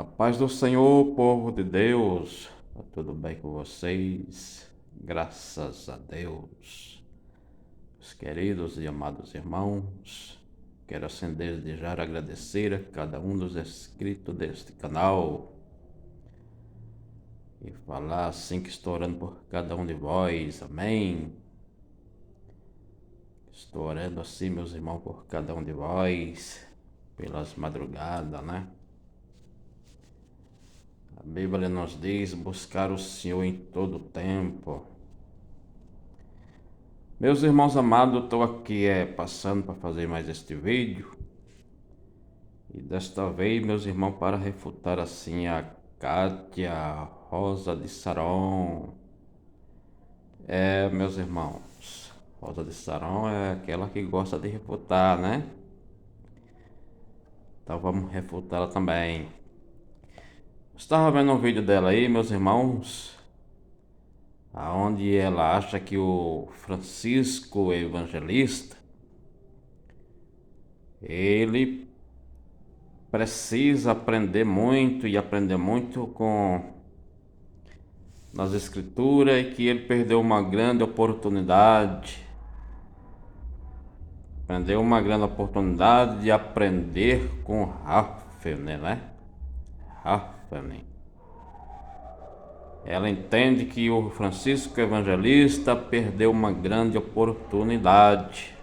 A paz do Senhor, povo de Deus, tá tudo bem com vocês? Graças a Deus. Meus queridos e amados irmãos, quero assim desde já agradecer a cada um dos inscritos deste canal e falar assim que estou orando por cada um de vós, amém? Estou orando assim, meus irmãos, por cada um de vós, pelas madrugadas, né? A Bíblia nos diz buscar o Senhor em todo o tempo. Meus irmãos amados, estou aqui passando para fazer mais este vídeo. E desta vez, meus irmãos, para refutar assim a Kátia Rosa de Saron. Meus irmãos, Rosa de Saron é aquela que gosta de refutar, né? Então vamos refutá-la também. Estava vendo um vídeo dela aí, meus irmãos, aonde ela acha que o Francisco Evangelista, ele precisa aprender muito e aprender muito nas escrituras e que ele perdeu uma grande oportunidade. Perdeu uma grande oportunidade de aprender com Rafael, né? Rafael. Ela entende que o Francisco Evangelista perdeu uma grande oportunidade.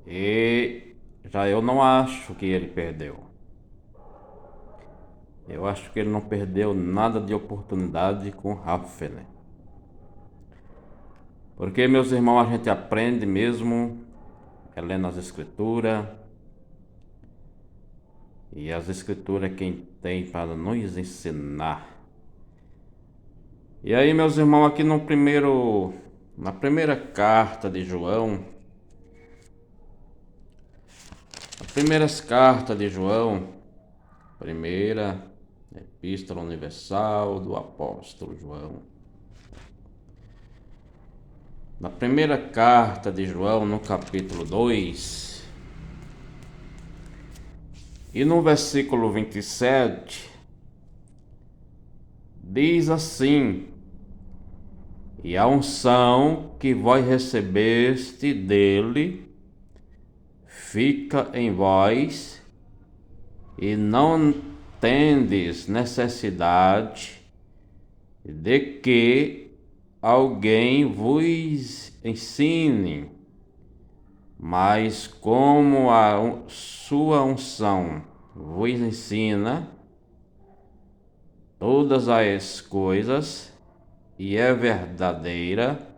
E já eu não acho que ele perdeu. Eu acho que ele não perdeu nada de oportunidade com Rafael. Porque, meus irmãos, a gente aprende mesmo lendo as escrituras. E as escrituras quem tem para nos ensinar. E aí, meus irmãos, aqui na primeira carta de João, as primeiras cartas de João, primeira Epístola Universal do Apóstolo João. Na primeira carta de João, no capítulo 2, e no versículo 27, diz assim: E a unção que vós recebeste dele fica em vós, e não tendes necessidade de que alguém vos ensine, mas como a sua unção vos ensina todas as coisas, e é verdadeira,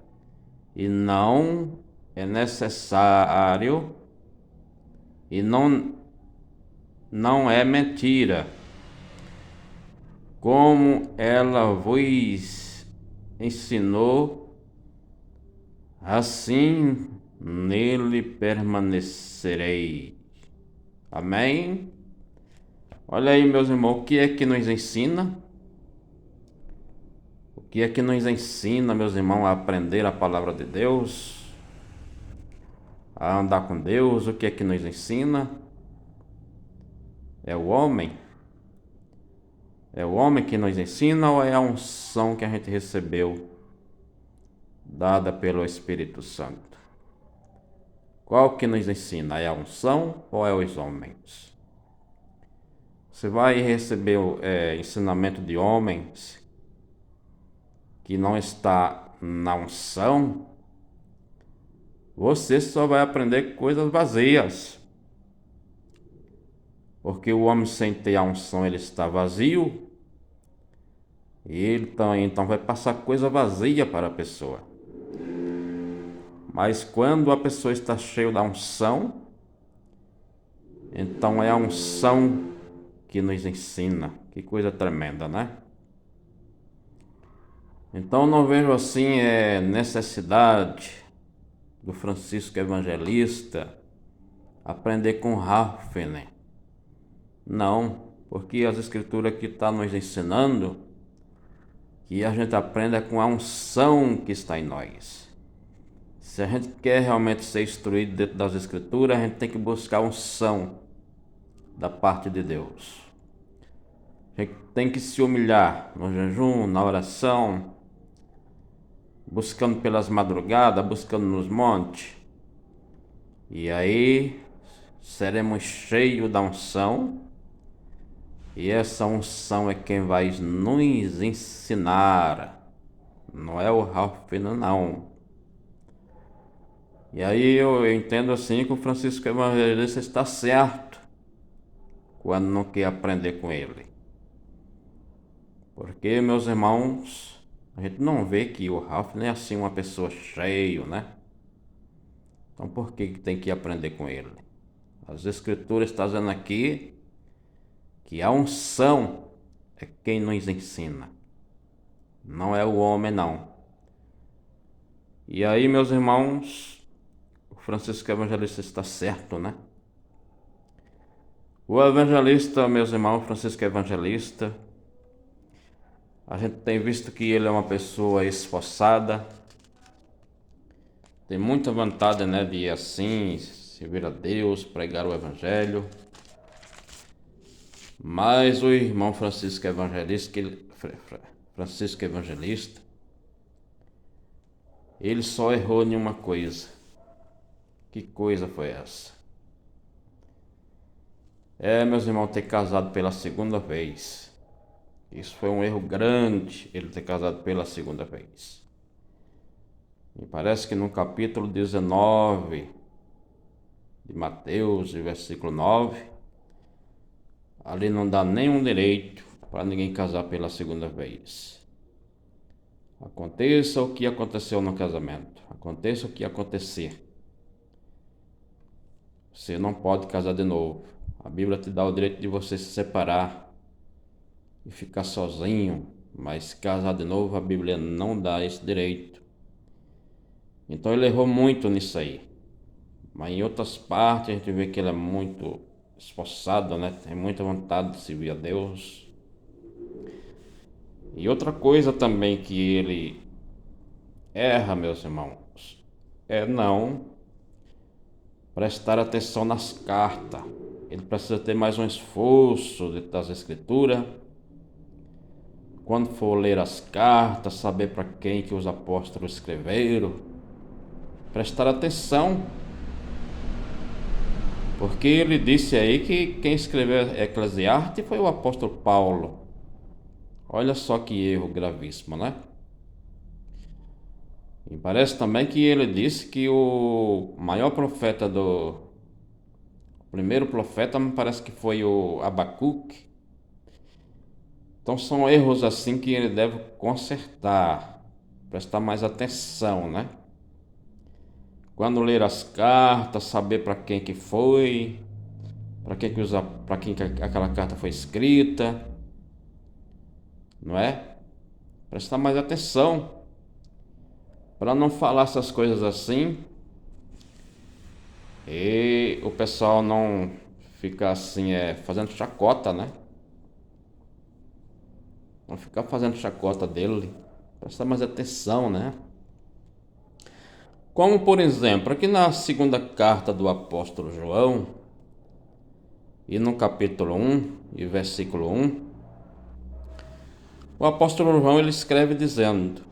e não é necessário, e não é mentira, como ela vos ensinou, assim nele permanecerei. Amém? Olha aí, meus irmãos, o que é que nos ensina? O que é que nos ensina, meus irmãos, a aprender a palavra de Deus? A andar com Deus? O que é que nos ensina? É o homem? É o homem que nos ensina ou é a unção que a gente recebeu, dada pelo Espírito Santo? Qual que nos ensina? É a unção ou é os homens? Você vai receber ensinamento de homens que não está na unção, você só vai aprender coisas vazias. Porque o homem sem ter a unção, ele está vazio, e ele então vai passar coisa vazia para a pessoa. Mas quando a pessoa está cheia da unção, então é a unção que nos ensina. Que coisa tremenda, né? Então não vejo assim necessidade do Francisco Evangelista aprender com Rafael. Não, porque as escrituras que estão nos ensinando que a gente aprenda com a unção que está em nós. Se a gente quer realmente ser instruído dentro das escrituras, a gente tem que buscar a unção da parte de Deus. A gente tem que se humilhar no jejum, na oração, buscando pelas madrugadas, buscando nos montes. E aí seremos cheios da unção. E essa unção é quem vai nos ensinar. Não é o Ralfino, não. E aí eu entendo assim que o Francisco Evangelista está certo quando não quer aprender com ele. Porque, meus irmãos, a gente não vê que o Ralph nem é assim uma pessoa cheia, né? Então por que tem que aprender com ele? As escrituras estão dizendo aqui que a unção é quem nos ensina. Não é o homem, não. E aí, meus irmãos, o Francisco Evangelista está certo, né? O evangelista, meus irmãos, Francisco Evangelista, a gente tem visto que ele é uma pessoa esforçada, tem muita vontade, né, de ir assim, servir a Deus, pregar o Evangelho. Mas o irmão Francisco Evangelista, ele só errou em uma coisa. Que coisa foi essa? Meus irmãos, ter casado pela segunda vez. Isso foi um erro grande, ele ter casado pela segunda vez. Me parece que no capítulo 19 de Mateus, versículo 9, ali não dá nenhum direito para ninguém casar pela segunda vez. Aconteça o que aconteceu no casamento, aconteça o que acontecer, você não pode casar de novo. A Bíblia te dá o direito de você se separar e ficar sozinho, mas casar de novo a Bíblia não dá esse direito. Então ele errou muito nisso aí. Mas em outras partes a gente vê que ele é muito esforçado, né? Tem muita vontade de servir a Deus. E outra coisa também que ele erra, meus irmãos, é não prestar atenção nas cartas. Ele precisa ter mais um esforço das escrituras. Quando for ler as cartas, saber para quem que os apóstolos escreveram, prestar atenção. Porque ele disse aí que quem escreveu Eclesiastes foi o apóstolo Paulo. Olha só que erro gravíssimo, né? E parece também que ele disse que o maior profeta o primeiro profeta me parece que foi o Abacuque. Então são erros assim que ele deve consertar, prestar mais atenção, né? Quando ler as cartas, saber para quem que foi, para quem que aquela carta foi escrita, não é? Prestar mais atenção, para não falar essas coisas assim e o pessoal não ficar assim, fazendo chacota, né? Não ficar fazendo chacota dele, prestar mais atenção, né? Como, por exemplo, aqui na segunda carta do apóstolo João, e no capítulo 1 e versículo 1, o apóstolo João ele escreve dizendo: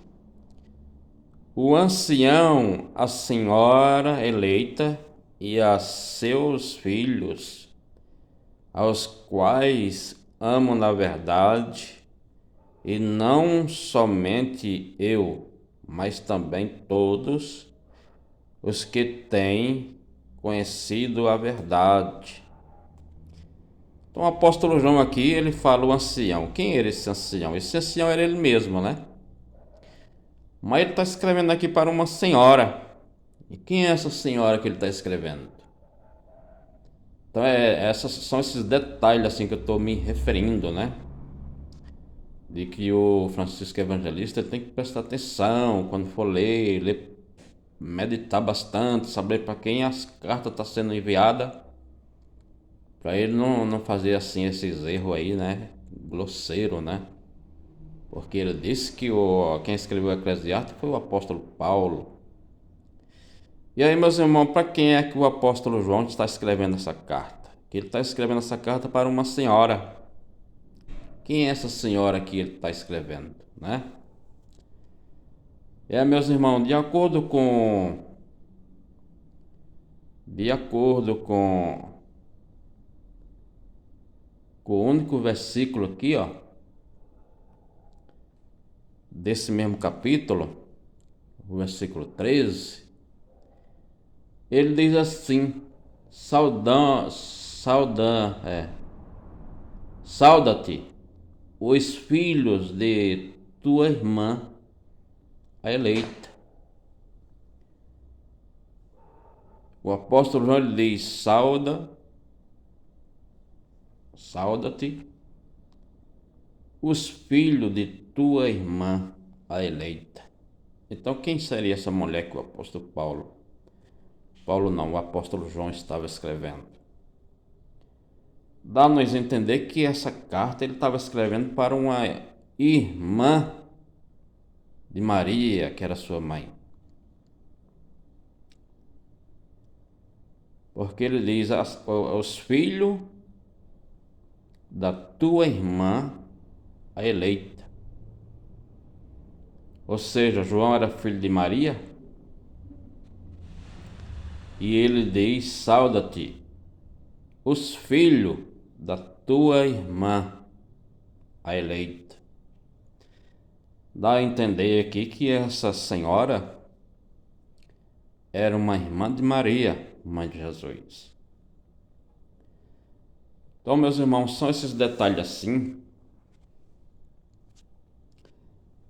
o ancião, a senhora eleita e a seus filhos, aos quais amo na verdade, e não somente eu, mas também todos os que têm conhecido a verdade. Então o apóstolo João aqui, ele fala o ancião. Quem era esse ancião? Esse ancião era ele mesmo, né? Mas ele está escrevendo aqui para uma senhora. E quem é essa senhora que ele está escrevendo? Então são esses detalhes assim que eu estou me referindo, né? De que o Francisco Evangelista tem que prestar atenção quando for ler, meditar bastante, saber para quem as cartas estão sendo enviadas, para ele não fazer assim esses erros aí, né? Grosseiro, né? Porque ele disse que quem escreveu o Eclesiastes foi o apóstolo Paulo. E aí, meus irmãos, para quem é que o apóstolo João está escrevendo essa carta? Que ele está escrevendo essa carta para uma senhora. quem é essa senhora que ele está escrevendo, né? Meus irmãos, de acordo com o único versículo aqui, ó, desse mesmo capítulo, o versículo 13, ele diz assim: sauda-te, os filhos de tua irmã, a eleita. O apóstolo João diz: sauda-te, os filhos de tua irmã, a eleita. Então, quem seria essa mulher que o apóstolo o apóstolo João estava escrevendo? Dá-nos a entender que essa carta ele estava escrevendo para uma irmã de Maria, que era sua mãe. Porque ele diz: os filhos da tua irmã, a eleita. Ou seja, João era filho de Maria. E ele diz: sauda-te, os filhos da tua irmã, a eleita. Dá a entender aqui que essa senhora era uma irmã de Maria, mãe de Jesus. Então, meus irmãos, são esses detalhes assim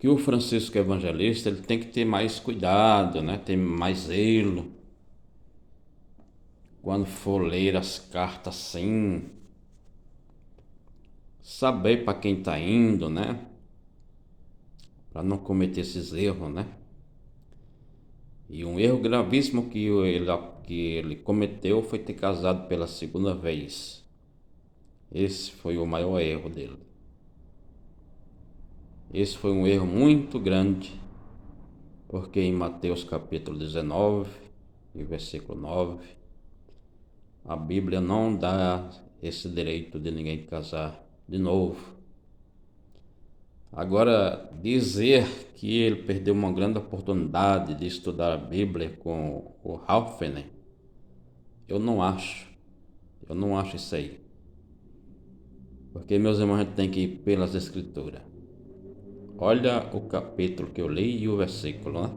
que o Francisco Evangelista ele tem que ter mais cuidado, né? Ter mais zelo quando for ler as cartas assim, saber para quem está indo, né? Para não cometer esses erros, né? E um erro gravíssimo que ele cometeu foi ter casado pela segunda vez. Esse foi o maior erro dele. Esse foi um erro muito grande, porque em Mateus capítulo 19 e versículo 9, a Bíblia não dá esse direito de ninguém casar de novo. Agora, dizer que ele perdeu uma grande oportunidade de estudar a Bíblia com o Halfenen, eu não acho isso aí. Porque, meus irmãos, a gente tem que ir pelas Escrituras. Olha o capítulo que eu li e o versículo, né?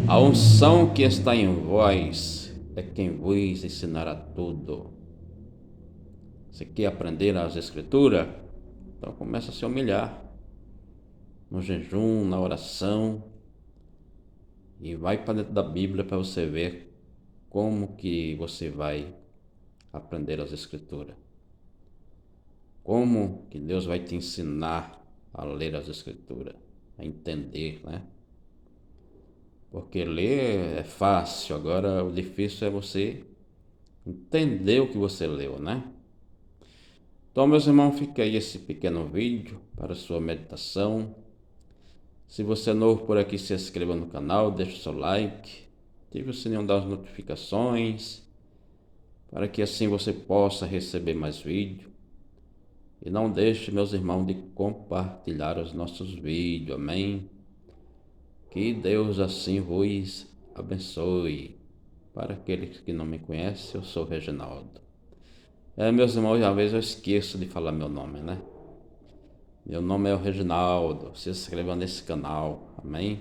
A unção que está em vós é quem vos ensinará tudo. Você quer aprender as Escrituras? Então começa a se humilhar no jejum, na oração, e vai para dentro da Bíblia para você ver como que você vai aprender as Escrituras. Como que Deus vai te ensinar a ler as Escrituras, a entender, né? Porque ler é fácil, agora o difícil é você entender o que você leu, né? Então, meus irmãos, fica aí esse pequeno vídeo para sua meditação. Se você é novo por aqui, se inscreva no canal, deixe o seu like, ative o sininho das notificações, para que assim você possa receber mais vídeos. E não deixe, meus irmãos, de compartilhar os nossos vídeos, amém? Que Deus assim vos abençoe. Para aqueles que não me conhecem, eu sou Reginaldo. Meus irmãos, às vezes eu esqueço de falar meu nome, né? Meu nome é o Reginaldo. Se inscreva nesse canal, amém?